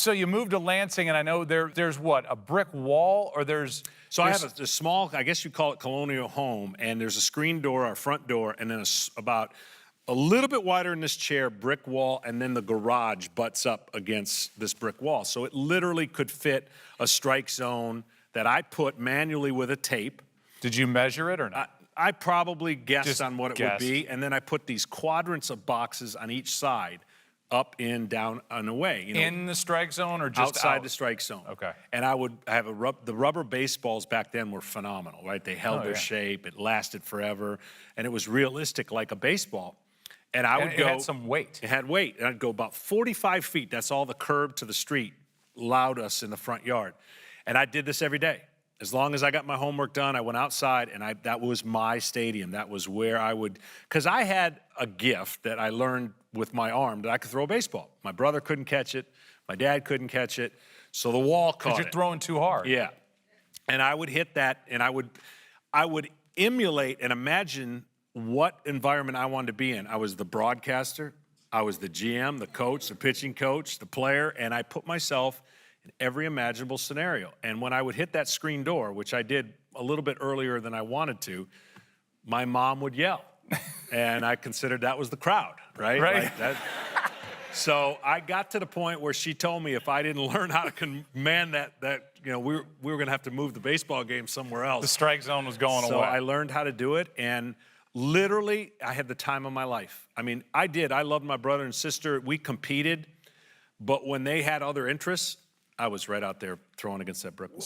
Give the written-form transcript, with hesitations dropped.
So you moved to Lansing, and I know there's what, a brick wall, or there's... So I have a small, I guess you call it colonial home, and there's a screen door, our front door, and then about a little bit wider in this chair, brick wall, and then the garage butts up against this brick wall. So it literally could fit a strike zone that I put manually with a tape. Did you measure it or not? I probably guessed Just on what it guessed. would be, and then I put these quadrants of boxes on each side, up, in, down, and away. You know, in the strike zone or just outside out? the strike zone. Okay. And I would have the rubber baseballs back then were phenomenal, right? They held their shape, it lasted forever, and it was realistic like a baseball. And I would go. It had some weight. It had weight, and I'd go about 45 feet. That's all the curb to the street allowed us in the front yard. And I did this every day. As long as I got my homework done, I went outside, and that was my stadium. That was where I would, because I had a gift that I learned with my arm that I could throw a baseball. My brother couldn't catch it. My dad couldn't catch it. So the wall caught it. Because you're throwing too hard. Yeah. And I would hit that, and I would emulate and imagine what environment I wanted to be in. I was the broadcaster. I was the GM, the coach, the pitching coach, the player, and I put myself in every imaginable scenario. And when I would hit that screen door, which I did a little bit earlier than I wanted to, my mom would yell. And I considered that was the crowd, right? Right. Like that. So I got to the point where she told me if I didn't learn how to command that you know, we were going to have to move the baseball game somewhere else. The strike zone was going away. So I learned how to do it, and literally, I had the time of my life. I mean, I did. I loved my brother and sister. We competed, but when they had other interests, I was right out there throwing against that brick wall.